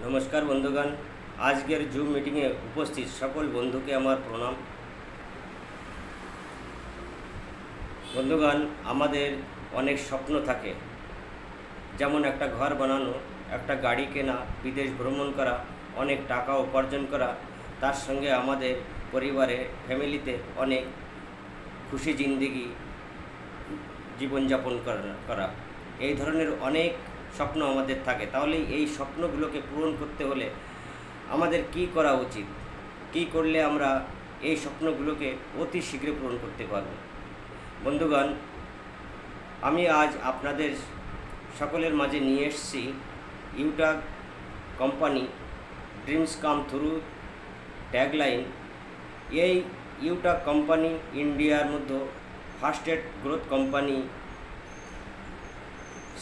নমস্কার বন্ধুগণ, আজকের জুম মিটিংয়ে উপস্থিত সকল বন্ধুকে আমার প্রণাম। বন্ধুগণ, আমাদের অনেক স্বপ্ন থাকে, যেমন একটা ঘর বানানো, একটা গাড়ি কেনা, বিদেশ ভ্রমণ করা, অনেক টাকা উপার্জন করা, তার সঙ্গে আমাদের পরিবারে ফ্যামিলিতে অনেক খুশি জিন্দেগি জীবনযাপন করা এই ধরনের অনেক স্বপ্ন আমাদের থাকে। তাহলে এই স্বপ্নগুলোকে পূরণ করতে হলে আমাদের কি করা উচিত, কি করলে আমরা এই স্বপ্নগুলোকে অতি শীঘ্র পূরণ করতে পারব? বন্ধুগণ, আমি আজ আপনাদের সকলের মাঝে নিয়ে এসেছি Utag company dreams come through tagline. এই ইউটাগ কোম্পানি ইন্ডিয়ার মধ্যে ফাস্টেস্ট গ্রোথ কোম্পানি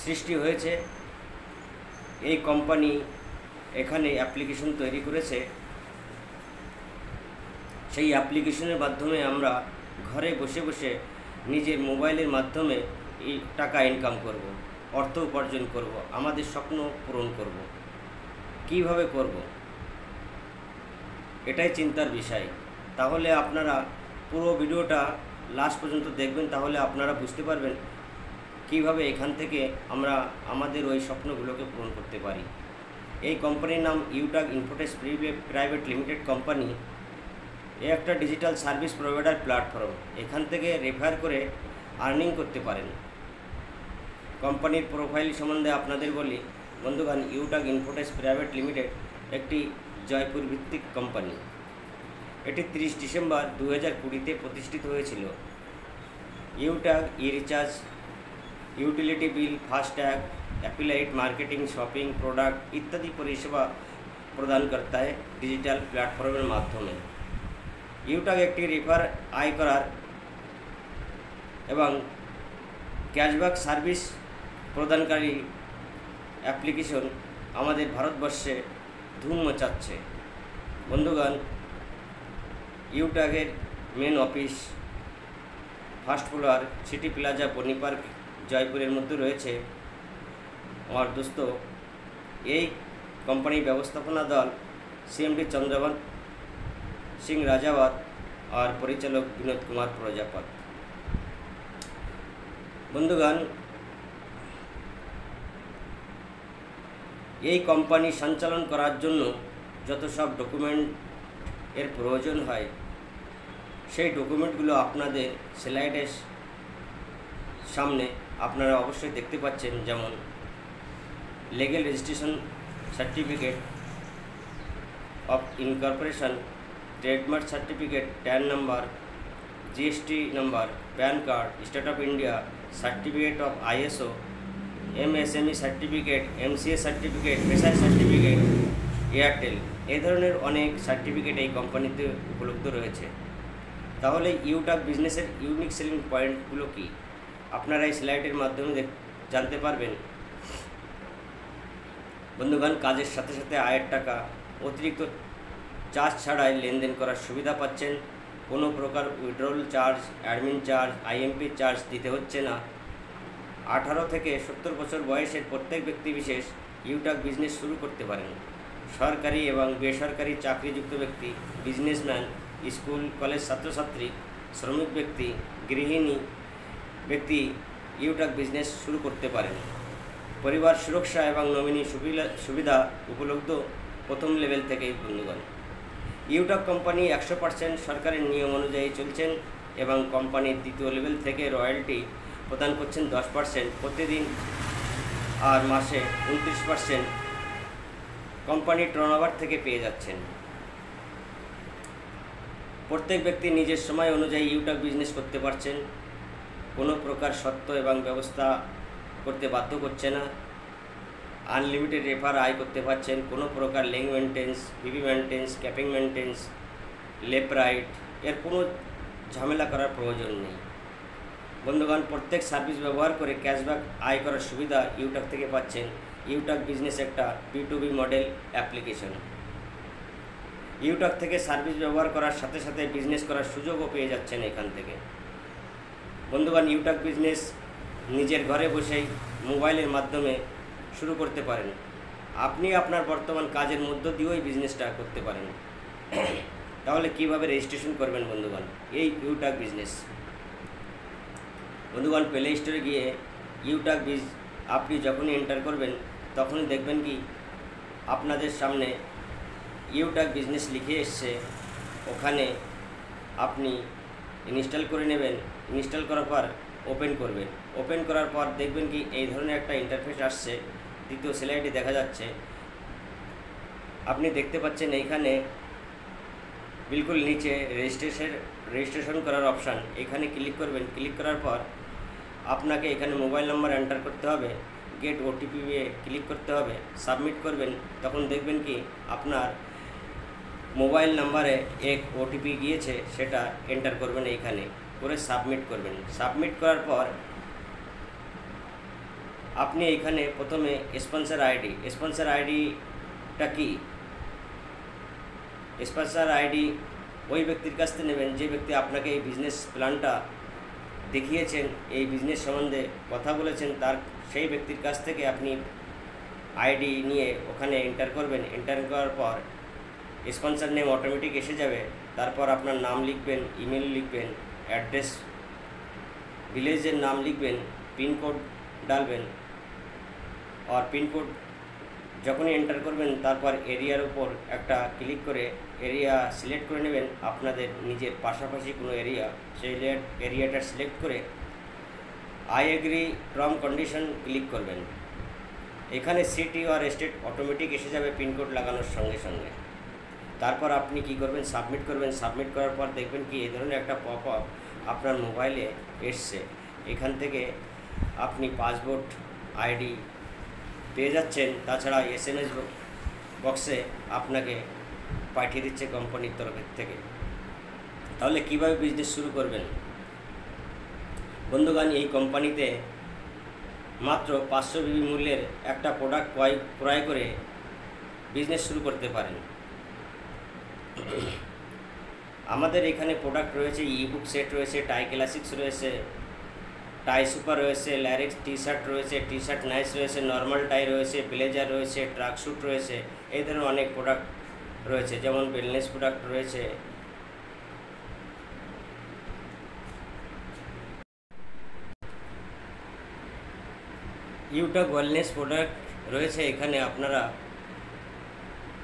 সৃষ্টি হয়েছে। এই কোম্পানি এখানে অ্যাপ্লিকেশন তৈরি করেছে। সেই অ্যাপ্লিকেশনের মাধ্যমে আমরা ঘরে বসে বসে নিজের মোবাইলের মাধ্যমে এই টাকা ইনকাম করব, অর্থ উপার্জন করব, আমাদের স্বপ্ন পূরণ করব। কিভাবে করব, এটাই চিন্তার বিষয়। তাহলে আপনারা পুরো ভিডিওটা লাস্ট পর্যন্ত দেখবেন, তাহলে আপনারা বুঝতে পারবেন কিভাবে এখান থেকে আমরা আমাদের ওই স্বপ্নগুলোকে পূরণ করতে পারি। এই কোম্পানির নাম ইউটাগ ইনফোটেক প্রাইভেট লিমিটেড কোম্পানি। এ একটা ডিজিটাল সার্ভিস প্রোভাইডার প্ল্যাটফর্ম। এখান থেকে রেফার করে আর্নিং করতে পারেন। কোম্পানির প্রোফাইল সম্বন্ধে আপনাদের বলি বন্ধুগণ, ইউটাগ ইনফোটেক প্রাইভেট লিমিটেড একটি জয়পুর ভিত্তিক কোম্পানি। এটি 30 ডিসেম্বর 2020-তে প্রতিষ্ঠিত হয়েছিল। Utag e recharge, utility bill, FASTag, affiliate marketing, shopping, product ইত্যাদি পরিষেবা প্রদান করতে হয় ডিজিটাল প্ল্যাটফর্মের মাধ্যমে। ইউটাগ একটি রেফার আয় করার এবং ক্যাশব্যাক সার্ভিস প্রদানকারী অ্যাপ্লিকেশন আমাদের ভারতবর্ষে ধুম মচাচ্ছে। বন্ধুগণ, ইউটাগের main office first floor city plaza Bani Park জয়পুরের মধ্যে রয়েছে। আমার দোস্ত এই কোম্পানির ব্যবস্থাপনা দল সিএমডি চন্দ্রবন সিং রাজাওয়াত আর পরিচালক বিনোদ কুমার প্রজাপত। বন্ধুগণ, এই কোম্পানি সঞ্চালন করার জন্য যত সব ডকুমেন্ট এর প্রয়োজন হয়, সেই ডকুমেন্টগুলো আপনাদের স্লাইডের সামনে আপনারা অবশ্যই দেখতে পাচ্ছেন। যেমন legal registration certificate of incorporation, trademark certificate, tan number, GST number, pan card, state of India, certificate of ISO, MSME certificate, MCA certificate, পেশায় সার্টিফিকেট, এয়ারটেল, এই ধরনের অনেক সার্টিফিকেট এই কোম্পানিতে উপলব্ধ রয়েছে। তাহলে ইউটাগ বিজনেসের ইউনিক সেলিং পয়েন্টগুলো কী আপনারা এই স্লাইডের মাধ্যমে জানতে পারবেন। বন্ধুগণ, কাজের সাথে সাথে আয়ের টাকা, অতিরিক্ত চার্জ ছাড়াই লেনদেন করার সুবিধা পাচ্ছেন। কোনো প্রকার withdrawal charge, admin charge, IMP charge দিতে হচ্ছে না। 18 থেকে 70 বছর বয়সের প্রত্যেক ব্যক্তি বিশেষ ইউটাগ বিজনেস শুরু করতে পারেন। সরকারি এবং বেসরকারি চাকরিযুক্ত ব্যক্তি, বিজনেসম্যান, স্কুল কলেজ ছাত্রছাত্রী, শ্রমিক ব্যক্তি, গৃহিণী ব্যক্তি ইউটাগ বিজনেস শুরু করতে পারেন। পরিবার সুরক্ষা এবং নমিনি সুবিধা উপলব্ধ প্রথম লেভেল থেকেই। বন্ধুগণ, ইউটাগ কোম্পানি 100% সরকারের নিয়ম অনুযায়ী চলছেন এবং কোম্পানির দ্বিতীয় লেভেল থেকে রয়্যালটি প্রদান করছেন 10% প্রতিদিন, আর মাসে 29% কোম্পানির টার্নওভার থেকে পেয়ে যাচ্ছেন। প্রত্যেক ব্যক্তি নিজের সময় অনুযায়ী ইউটাগ বিজনেস করতে পারছেন। কোনো প্রকার শর্ত এবং ব্যবস্থা করতে বাধ্য করছে না। আনলিমিটেড রেফার আয় করতে পারছেন। কোনো প্রকার leg maintenance, BB maintenance, capping maintenance, left right এর কোনো ঝামেলা করার প্রয়োজন নেই। বন্ধুগণ, প্রত্যেক সার্ভিস ব্যবহার করে ক্যাশব্যাক আয় করার সুবিধা ইউটাগ থেকে পাচ্ছেন। ইউটাগ বিজনেস একটা B2B মডেল অ্যাপ্লিকেশন। ইউটাগ থেকে সার্ভিস ব্যবহার করার সাথে সাথে বিজনেস করার সুযোগও পেয়ে যাচ্ছেন এখান থেকে। বন্ধুগণ, ইউটাগ বিজনেস নিজের ঘরে বসেই মোবাইলের মাধ্যমে শুরু করতে পারেন। আপনি আপনার বর্তমান কাজের মধ্য দিয়েও এই বিজনেসটা করতে পারেন। তাহলে কিভাবে রেজিস্ট্রেশন করবেন বন্ধুগণ এই ইউটাক বিজনেস? বন্ধুগণ, প্লে স্টোরে গিয়ে ইউটাক বিজ আপনি যখনই এন্টার করবেন তখনই দেখবেন কি আপনাদের সামনে ইউটাক বিজনেস লিখে এসছে। ওখানে আপনি ইনস্টল করে নেবেন। ইনস্টল করার পর ওপেন করবেন। ওপেন করার পর দেখবেন কি এই ধরনের একটা ইন্টারফেস আসছে। দ্বিতীয় স্লাইডে দেখা যাচ্ছে, আপনি দেখতে পাচ্ছেন এইখানে বিলকুল নিচে রেজিস্ট্রেশন করার অপশান, এখানে ক্লিক করবেন। ক্লিক করার পর আপনাকে এখানে মোবাইল নাম্বার এন্টার করতে হবে, গেট ওটিপি ক্লিক করতে হবে, সাবমিট করবেন। তখন দেখবেন কি আপনার মোবাইল নাম্বারে এক ওটিপি গিয়েছে, সেটা এন্টার করবেন এইখানে করে সাবমিট করবেন। সাবমিট করার পর আপনি এইখানে প্রথমে স্পন্সর আইডিটা কি? স্পন্সর আইডি ওই ব্যক্তির কাছ থেকে নেবেন যে ব্যক্তি আপনাকে এই বিজনেস প্ল্যানটা দেখিয়েছেন, এই বিজনেস সম্বন্ধে কথা বলেছেন, সেই ব্যক্তির কাছ থেকে আপনি আইডি নিয়ে ওখানে এন্টার করবেন। এন্টার করার পর স্পন্সর নেম অটোমেটিক এসে যাবে। তারপর আপনার নাম লিখবেন, ইমেল লিখবেন, অ্যাড্রেস, ভিলেজের নাম লিখবেন, পিনকোড ডালবেন। আর পিনকোড যখনই এন্টার করবেন তারপর এরিয়ার উপর একটা ক্লিক করে এরিয়া সিলেক্ট করে নেবেন, আপনাদের নিজের পাশাপাশি কোনো এরিয়া, সেই এরিয়াটা সিলেক্ট করে I agree term condition click করবেন। এখানে সিটি আর স্টেট অটোমেটিক এসে যাবে পিনকোড লাগানোর সঙ্গে সঙ্গে। তারপর আপনি কি করবেন? সাবমিট করবেন। সাবমিট করার পর দেখবেন কি এই ধরনের একটা পপ আপ আপনার মোবাইলে এসছে। এখান থেকে আপনি পাসপোর্ট আইডি পেয়ে যাচ্ছেন। তাছাড়া SMS বক্সে আপনাকে পাঠিয়ে দিচ্ছে কোম্পানির তরফের থেকে। তাহলে কিভাবে বিজনেস শুরু করবেন বন্ধুগণ? এই কোম্পানিতে মাত্র 500 BB মূল্যের একটা প্রোডাক্ট ক্রয় করে বিজনেস শুরু করতে পারেন। আমাদের এখানে প্রোডাক্ট রয়েছে, ইবুক সেট রয়েছে, টাই ক্লাসিক্স রয়েছে, টাই সুপার রয়েছে, ল্যারিক্স টি শার্ট রয়েছে, টি শার্ট নাইস রয়েছে, নর্মাল টাই রয়েছে, ব্লেজার রয়েছে, ট্রাক স্যুট রয়েছে। এই ধরনের অনেক প্রোডাক্ট রয়েছে, যেমন ওয়েলনেস প্রোডাক্ট রয়েছে। ইউটাক ওয়েলনেস প্রোডাক্ট রয়েছে। এখানে আপনারা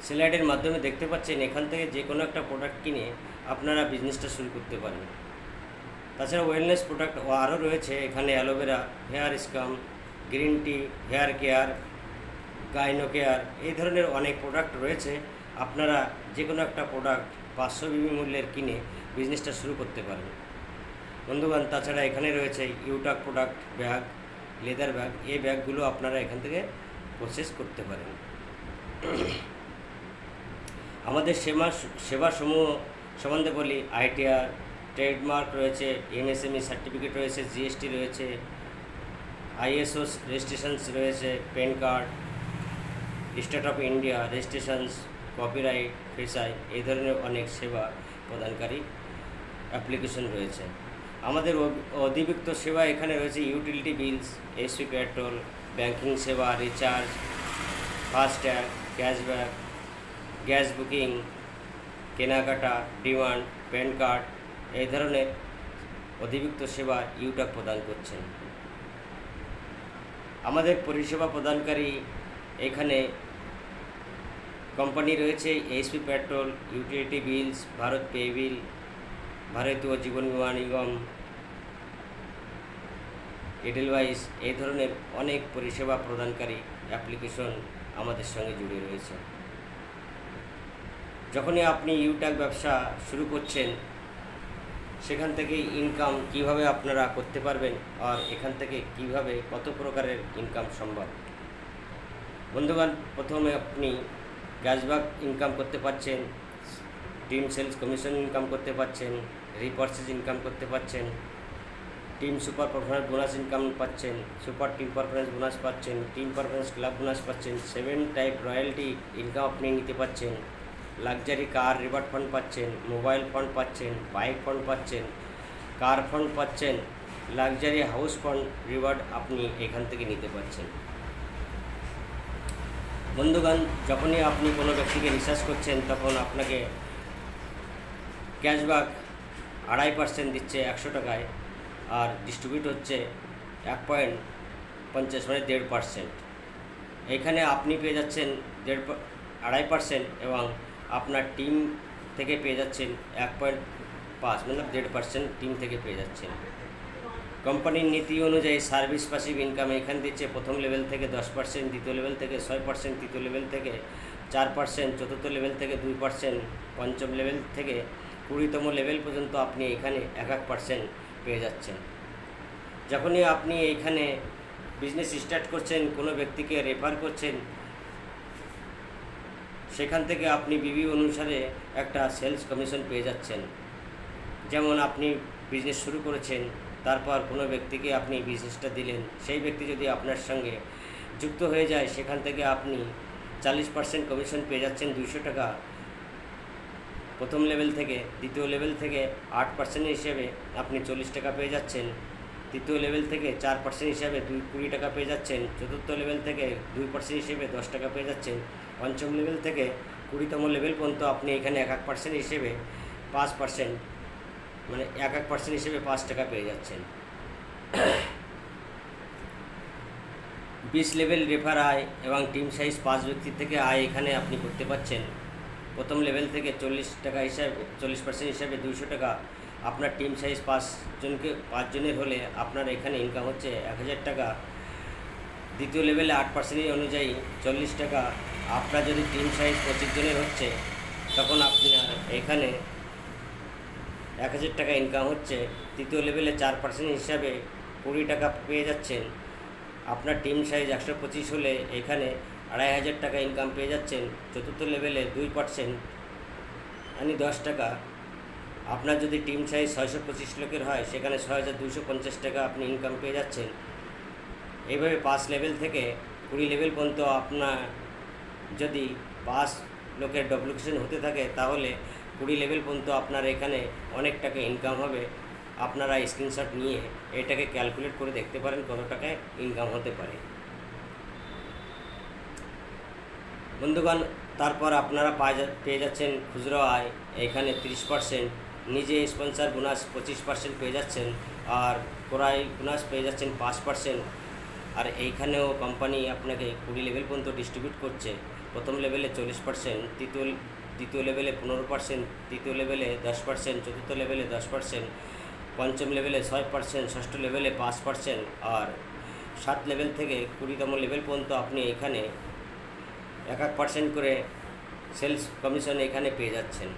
স্লাইডের মাধ্যমে দেখতে পাচ্ছেন, এখান থেকে যে কোনো একটা প্রোডাক্ট কিনে আপনারা বিজনেসটা শুরু করতে পারেন। তাছাড়া ওয়েলনেস প্রোডাক্ট আরও রয়েছে এখানে, অ্যালোভেরা, হেয়ার স্কাম, green tea, hair care, gyno care, এই ধরনের অনেক প্রোডাক্ট রয়েছে। আপনারা যে কোনো একটা প্রোডাক্ট 500 BB মূল্যের কিনে বিজনেসটা শুরু করতে পারেন বন্ধুগণ। তাছাড়া এখানে রয়েছে ইউটাক প্রোডাক্ট ব্যাগ, লেদার ব্যাগ। এই ব্যাগগুলো আপনারা এখান থেকে প্রসেস করতে পারেন। আমাদের সেবাসমূহ সম্বন্ধে বলি, ITR, ট্রেডমার্ক রয়েছে, MSME সার্টিফিকেট রয়েছে, GST রয়েছে, ISO রেজিস্ট্রেশনস রয়েছে, PAN card, state of India registrations, copyright, FSSAI, এই ধরনের অনেক সেবা প্রদানকারী অ্যাপ্লিকেশন রয়েছে। আমাদের অধিভুক্ত সেবা এখানে রয়েছে utility bills, HP petrol, banking সেবা, recharge, FASTag, cashback, gas booking, কেনাকাটা, ডিমান্ড, প্যান কার্ড, এই ধরনের অধিভুক্ত সেবা ইউটাক প্রদান করছেন। আমাদের পরিষেবা প্রদানকারী এখানে কোম্পানি রয়েছে HP পেট্রোল, ইউটিলিটি বিলস, ভারত পে বিল, ভারতীয় জীবন বীমা নিগম, এডেলওয়াইস, এই ধরনের অনেক পরিষেবা প্রদানকারী অ্যাপ্লিকেশন আমাদের সঙ্গে জুড়ে রয়েছে। যখনই আপনি ইউটাক ব্যবসা শুরু করছেন, সেখান থেকে ইনকাম কিভাবে আপনারা করতে পারবেন আর এখান থেকে কিভাবে কত প্রকারের ইনকাম সম্ভব বন্ধুগণ। প্রথমে আপনি ক্যাশব্যাক ইনকাম করতে পারছেন, টিম সেলস কমিশন ইনকাম করতে পারছেন, রিপারচেজ ইনকাম করতে পারছেন, team super performance bonus income পাচ্ছেন, সুপার টিম পারফরমেন্স বোনাস পাচ্ছেন, টিম পারফরমেন্স ক্লাব বোনাস পাচ্ছেন, 7 টাইপ রয়্যালটি ইনকাম আপনি নিতে পাচ্ছেন, লাক্সারি কার রিওয়ার্ড ফান্ড পাচ্ছেন, মোবাইল ফান্ড পাচ্ছেন, বাইক ফান্ড পাচ্ছেন, কার ফান্ড পাচ্ছেন, লাক্সারি হাউস ফান্ড রিওয়ার্ড আপনি এখান থেকে নিতে পাচ্ছেন বন্ধুগণ, যখনই আপনি কোনো ব্যক্তিকে রিসার্চ করছেন তখন আপনাকে ক্যাশব্যাক 2.5% দিচ্ছে 100 টাকায়, আর ডিস্ট্রিবিউট হচ্ছে 1.50 মানে 1.5%। এইখানে আপনি পেয়ে যাচ্ছেন 2.5% এবং আপনার টিম থেকে পেয়ে যাচ্ছেন 1.5 মানে 1.5% টিম থেকে পেয়ে যাচ্ছেন। কোম্পানির নীতি অনুযায়ী সার্ভিস প্যাসিভ ইনকাম এখানে দিচ্ছে প্রথম লেভেল থেকে 10%, দ্বিতীয় লেভেল থেকে 6%, তৃতীয় লেভেল থেকে 4%, চতুর্থ লেভেল থেকে 2%, পঞ্চম লেভেল থেকে 20তম লেভেল পর্যন্ত আপনি এখানে 1% পেয়ে যাচ্ছেন। যখনই আপনি এইখানে বিজনেস স্টার্ট করছেন, কোনো ব্যক্তিকে রেফার করছেন, সেখান থেকে আপনি বিবি অনুসারে একটা সেলস কমিশন পেয়ে যাচ্ছেন। যেমন আপনি বিজনেস শুরু করেছেন, তারপর কোনো ব্যক্তিকে আপনি বিজনেসটা দিলেন, সেই ব্যক্তি যদি আপনার সঙ্গে যুক্ত হয়ে যায়, সেখান থেকে আপনি 40% কমিশন পেয়ে যাচ্ছেন 200 টাকা প্রথম লেভেল থেকে। দ্বিতীয় লেভেল থেকে 8% হিসেবে আপনি 40 টাকা পেয়ে যাচ্ছেন। তৃতীয় লেভেল থেকে 4% হিসাবে 20 টাকা পেয়ে যাচ্ছেন। চতুর্থ লেভেল থেকে 2% হিসেবে 10 টাকা পেয়ে যাচ্ছেন। পঞ্চম লেভেল থেকে 20তম লেভেল পর্যন্ত আপনি এখানে 1% হিসেবে 5% মানে 1% হিসেবে 5 টাকা পেয়ে যাচ্ছেন। 20 লেভেল রেফার আয় এবং টিম সাইজ 5 ব্যক্তির থেকে আয় এখানে আপনি করতে পারছেন। প্রথম লেভেল থেকে 40% হিসাবে 200 টাকা, আপনার টিম সাইজ 5 জনের হলে আপনার এখানে ইনকাম হচ্ছে 1000 টাকা। দ্বিতীয় লেভেলে 8% অনুযায়ী 40 টাকা। আপনার যদি টিম সাইজ 25 জনের হচ্ছে তখন আপনার এখানে 1000 টাকা ইনকাম হচ্ছে। তৃতীয় লেভেলে 4% হিসাবে 20 টাকা পেয়ে যাচ্ছেন। আপনার টিম সাইজ 125 হলে এখানে 2500 টাকা ইনকাম পেয়ে যাচ্ছেন। চতুর্থ লেভেলে 2% মানে 10 টাকা। আপনার যদি টিম সাইজ 625 লোকের হয়, সেখানে 6250 টাকা আপনি ইনকাম পেয়ে যাচ্ছেন। এইভাবে 5 লেভেল থেকে 20 লেভেল পর্যন্ত আপনার যদি 5 লোকের ডুপ্লিকেশন হতে থাকে, তাহলে 20 লেভেল পর্যন্ত আপনার এখানে অনেক টাকা ইনকাম হবে। আপনারা স্ক্রিনশট নিয়ে এটাকে ক্যালকুলেট করে দেখতে পারেন কত টাকায় ইনকাম হতে পারে। বন্ধুগণ, তারপর আপনারা পেয়ে যাচ্ছেন খুচরো আয় এখানে 30%, নিজে স্পন্সর বোনাস 25% পেয়ে যাচ্ছেন, আর ক্রয় বোনাস পেয়ে যাচ্ছেন 5%। আর এইখানেও কোম্পানি আপনাকে 20 লেভেল পর্যন্ত ডিস্ট্রিবিউট করছে। প্রথম লেভেলে 40%, দ্বিতীয় লেভেলে 15%, তৃতীয় লেভেলে 10%, চতুর্থ লেভেলে 10%, পঞ্চম লেভেলে 6%, ষষ্ঠ লেভেলে 5%, আর 7 লেভেল থেকে 20তম লেভেল পর্যন্ত আপনি এখানে 1% করে সেলস কমিশন এখানে পেয়ে যাচ্ছেন।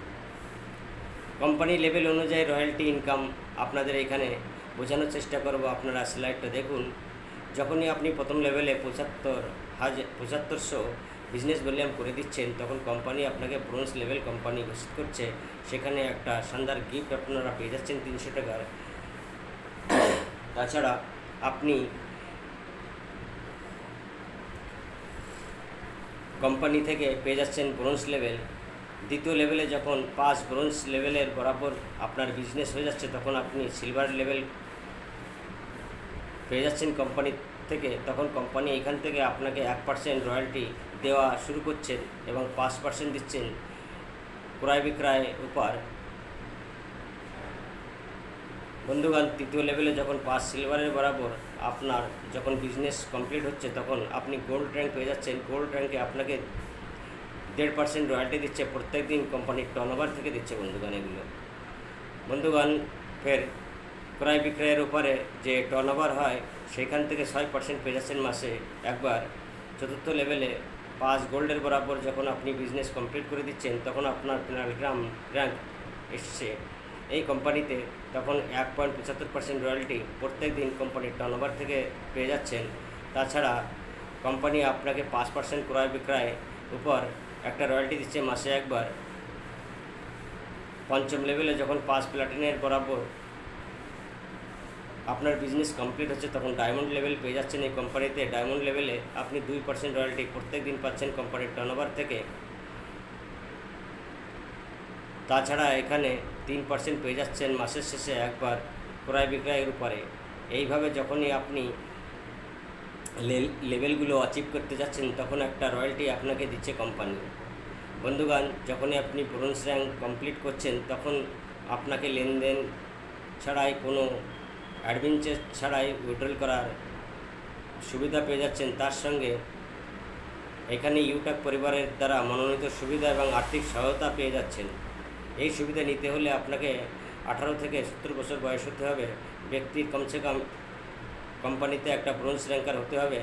কোম্পানি লেভেল অনুযায়ী রয়্যালটি ইনকাম আপনাদের এখানে বোঝানোর চেষ্টা করব। আপনারা স্লাইডটা দেখুন। যখনই আপনি প্রথম লেভেলে 7500 বিজনেস ভলিউম করে দিচ্ছেন, তখন কোম্পানি আপনাকে ব্রোঞ্জ লেভেল কোম্পানি ঘোষিত করছে। সেখানে একটা শানদার গিফট আপনারা পেয়ে যাচ্ছেন 300 টাকার। তাছাড়া আপনি কোম্পানি থেকে পেয়ে যাচ্ছেন ব্রোঞ্জ লেভেল। দ্বিতীয় লেভেলে যখন 5 ব্রোঞ্জ লেভেলের বরাবর আপনার বিজনেস হয়ে যাচ্ছে, তখন আপনি সিলভার লেভেল পেয়ে যাচ্ছেন কোম্পানি থেকে। তখন কোম্পানি এখান থেকে আপনাকে 1% রয়্যালটি দেওয়া শুরু করছেন এবং 5% দিচ্ছেন ক্রয় বিক্রয় উপর। বন্ধুগণ, তৃতীয় লেভেলে যখন 5 সিলভারের বরাবর আপনার যখন বিজনেস কমপ্লিট হচ্ছে, তখন আপনি গোল্ড র্যাঙ্ক পেয়ে যাচ্ছেন। গোল্ড র্যাঙ্কে আপনাকে 1.5% রয়্যালটি দিচ্ছে প্রত্যেক দিন, কোম্পানির টার্নওভার থেকে দিচ্ছে বন্ধুগণ এগুলো। বন্ধুগণ, ফের ক্রয় বিক্রয়ের উপরে যে টার্নওভার হয়, সেখান থেকে 6% পেয়ে যাচ্ছেন মাসে একবার। চতুর্থ লেভেলে 5 গোল্ডের বরাবর যখন আপনি বিজনেস কমপ্লিট করে দিচ্ছেন, তখন আপনার প্ল্যাটিনাম র্যাঙ্ক এসছে এই কোম্পানিতে, তখন 1.75% রয়্যালটি প্রত্যেক দিন কোম্পানির টার্নওভার থেকে পেয়ে যাচ্ছেন। তাছাড়া কোম্পানি আপনাকে 5% ক্রয় বিক্রয় উপর একটা রয়্যালটি দিচ্ছে মাসে একবার। পঞ্চম লেভেলে যখন 5 প্ল্যাটিনের বরাবর আপনার বিজনেস কমপ্লিট হচ্ছে, তখন ডায়মন্ড লেভেল পেয়ে যাচ্ছেন এই কোম্পানিতে। ডায়মন্ড লেভেলে আপনি 2% রয়্যালটি প্রত্যেক দিন পাচ্ছেন কোম্পানির টার্নওভার থেকে। তাছাড়া এখানে 3% পেয়ে যাচ্ছেন মাসের শেষে একবার ক্রয় বিক্রয়ের উপরে। এইভাবে যখনই আপনি লেভেলগুলো অ্যাচিভ করতে যাচ্ছেন, তখন একটা রয়্যালটি আপনাকে দিচ্ছে কোম্পানি। বন্ধুগণ, যখনই আপনি ব্রোঞ্জ র্যাঙ্ক কমপ্লিট করছেন, তখন আপনাকে লেনদেন ছাড়াই, কোনো অ্যাডমিন চার্জ ছাড়াই উইথড্রল করার সুবিধা পেয়ে যাচ্ছেন। তার সঙ্গে এখানে ইউটাক পরিবারের দ্বারা মনোনীত সুবিধা এবং আর্থিক সহায়তা পেয়ে যাচ্ছেন। এই সুবিধা নিতে হলে আপনাকে 18 থেকে 70 বছর বয়স হতে হবে। ব্যক্তির কমসে কম কোম্পানিতে একটা ব্রোঞ্জ র্যাঙ্কার হতে হবে।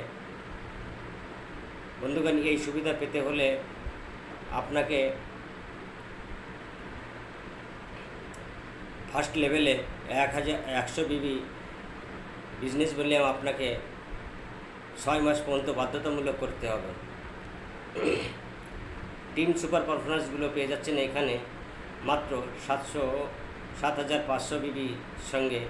বন্ধুগণ, এই সুবিধা পেতে হলে আপনাকে ফার্স্ট লেভেলে 100 বিবি বিজনেস ভলিউম আপনাকে 6 মাস পর্যন্ত বাধ্যতামূলক করতে হবে। টিম সুপার পারফরমেন্সগুলো পেয়ে যাচ্ছেন এখানে মাত্র 7,500 বিবি সঙ্গে।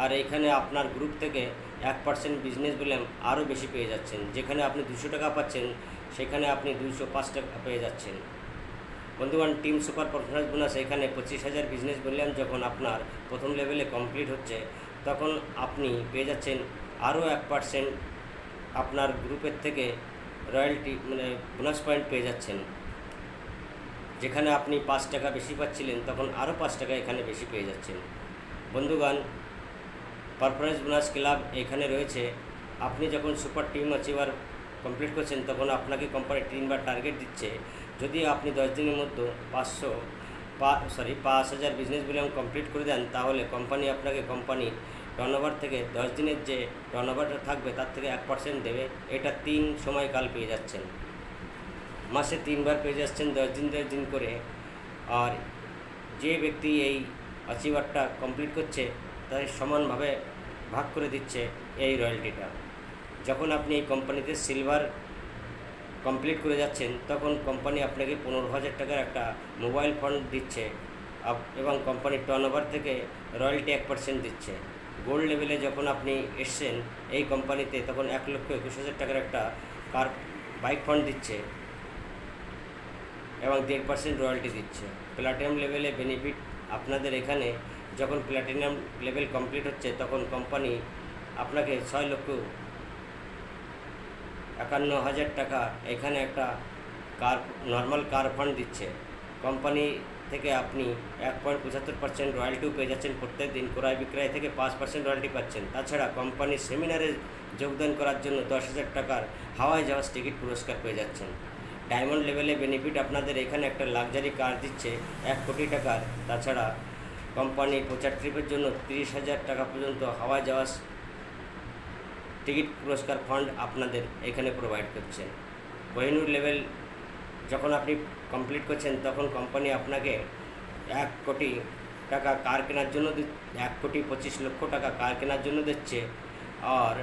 আর এখানে আপনার গ্রুপ থেকে 1% বিজনেস ভলিউম আরও বেশি পেয়ে যাচ্ছেন। যেখানে আপনি 200 টাকা পাচ্ছেন, সেখানে আপনি 205 টাকা পেয়ে যাচ্ছেন। বন্ধুগণ, টিম সুপার পারফরমেন্স বোনাস এখানে 25,000 বিজনেস ভলিউম যখন আপনার প্রথম লেভেলে কমপ্লিট হচ্ছে, তখন আপনি পেয়ে যাচ্ছেন আরও 1% আপনার গ্রুপের থেকে রয়্যালটি বোনাস পয়েন্ট পেয়ে যাচ্ছেন। যেখানে আপনি 5 টাকা বেশি পাচ্ছিলেন, তখন আরও 5 টাকা এখানে বেশি পেয়ে যাচ্ছেন। বন্ধুগণ, পারফরমেন্স বোনাস ক্লাব এখানে রয়েছে। আপনি যখন সুপার টিম অ্যাচিভার কমপ্লিট করছেন, তখন আপনাকে কোম্পানি 3বার টার্গেট দিচ্ছে। যদি আপনি 10 দিনের মধ্যে 5,000 বিজনেস ভলিউম কমপ্লিট করে দেন, তাহলে কোম্পানি আপনাকে কোম্পানির টার্নওভার থেকে 10 দিনের যে টার্নওভারটা থাকবে তার থেকে 1% দেবে। এটা 3 সময়কাল পেয়ে যাচ্ছেন। মাসে 3বার পেয়ে যাচ্ছেন 10 দিন করে। আর যে ব্যক্তি এই অ্যাচিভারটা কমপ্লিট করছে, তাদের সমানভাবে ভাগ করে দিচ্ছে এই রয়্যালটিটা। যখন আপনি এই কোম্পানিতে সিলভার কমপ্লিট করে যাচ্ছেন, তখন কোম্পানি আপনাকে 15,000 টাকার একটা মোবাইল ফোন দিচ্ছে এবং কোম্পানির টার্নওভার থেকে রয়্যালটি 1% দিচ্ছে। গোল্ড লেভেলে যখন আপনি এসছেন এই কোম্পানিতে, তখন 1,21,000 টাকার একটা বাইক ফন্ড দিচ্ছে এবং 1.5% রয়্যালটি দিচ্ছে। প্ল্যাটিনাম লেভেলে বেনিফিট আপনাদের এখানে যখন প্ল্যাটিনাম লেভেল কমপ্লিট হচ্ছে, তখন কোম্পানি আপনাকে 6,51,000 টাকা এখানে একটা নর্মাল কার ফান্ড দিচ্ছে। কোম্পানি থেকে আপনি 1.75% রয়্যালটিও পেয়ে যাচ্ছেন প্রত্যেক দিন। ক্রয় বিক্রয় থেকে 5% রয়্যালটি পাচ্ছেন। তাছাড়া কোম্পানির সেমিনারে যোগদান করার জন্য 10,000 টাকার হাওয়াই জাহাজ টিকিট পুরস্কার পেয়ে যাচ্ছেন। ডায়মন্ড লেভেলে বেনিফিট আপনাদের এখানে একটা লাক্সারি কার দিচ্ছে 1 কোটি টাকার। তাছাড়া কোম্পানি প্রচার ট্রিপের জন্য 30,000 টাকা পর্যন্ত হাওয়াই জাহাজ টিকিট পুরস্কার ফান্ড আপনাদের এখানে প্রোভাইড করছে। কোহিনূর লেভেল যখন আপনি কমপ্লিট করছেন, তখন কোম্পানি আপনাকে 1 কোটি টাকা কার কেনার জন্য 1,25,00,000 টাকা কার কেনার জন্য দিচ্ছে। আর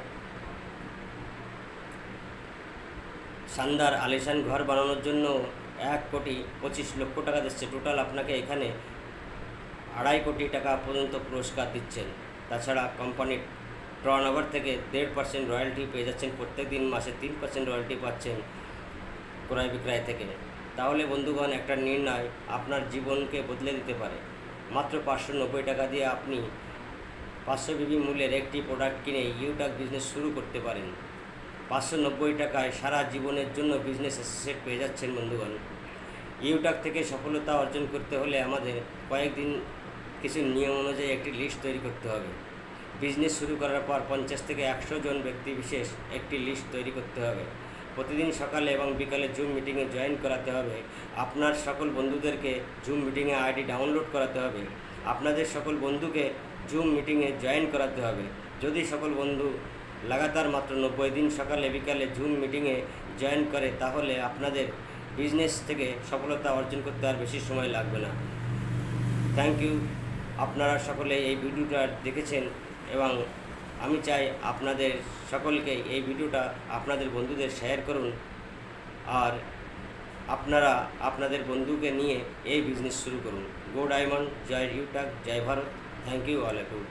শানদার আলিশান ঘর বানানোর জন্য 1,25,00,000 টাকা দিচ্ছে। টোটাল আপনাকে এখানে 2.5 কোটি টাকা পর্যন্ত পুরস্কার দিচ্ছেন। তাছাড়া কোম্পানির টার্নওভার থেকে 1.5% রয়্যালটি পেয়ে যাচ্ছেন প্রত্যেক দিন। মাসে 3% রয়্যালটি পাচ্ছেন ক্রয় বিক্রয় থেকে। তাহলে বন্ধুগণ, একটা নির্ণয় আপনার জীবনকে বদলে দিতে পারে। মাত্র 590 টাকা দিয়ে আপনি 500 বিবি মূল্যের একটি প্রোডাক্ট কিনে ইউটাক বিজনেস শুরু করতে পারেন। 590 টাকায় সারা জীবনের জন্য বিজনেস অ্যাসোসিয়েট পেয়ে যাচ্ছেন। বন্ধুগণ, ইউটাক থেকে সফলতা অর্জন করতে হলে আমাদের কয়েকদিন কিছু নিয়ম অনুযায়ী একটি লিস্ট তৈরি করতে হবে। বিজনেস শুরু করার পর 50 থেকে 100 জন ব্যক্তি বিশেষ একটি লিস্ট তৈরি করতে হবে। প্রতিদিন সকালে এবং বিকালে জুম মিটিংয়ে জয়েন করাতে হবে। আপনার সকল বন্ধুদেরকে জুম মিটিংয়ে আইডি ডাউনলোড করাতে হবে। আপনাদের সকল বন্ধুকে জুম মিটিংয়ে জয়েন করাতে হবে। যদি সকল বন্ধু লাগাতার মাত্র 90 দিন সকালে বিকালে জুম মিটিংয়ে জয়েন করে, তাহলে আপনাদের বিজনেস থেকে সফলতা অর্জন করতে আর বেশি সময় লাগবে না। Thank you. আপনারা সকলে এই ভিডিওটা দেখেছেন এবং আমি চাই আপনাদের সকলকে এই ভিডিওটা আপনাদের বন্ধুদের শেয়ার করুন। আর আপনারা আপনাদের বন্ধুকে নিয়ে এই বিজনেস শুরু করুন। গো ডায়মন্ড, জয় ইউটাক, জয় Bharat. Thank you all of you.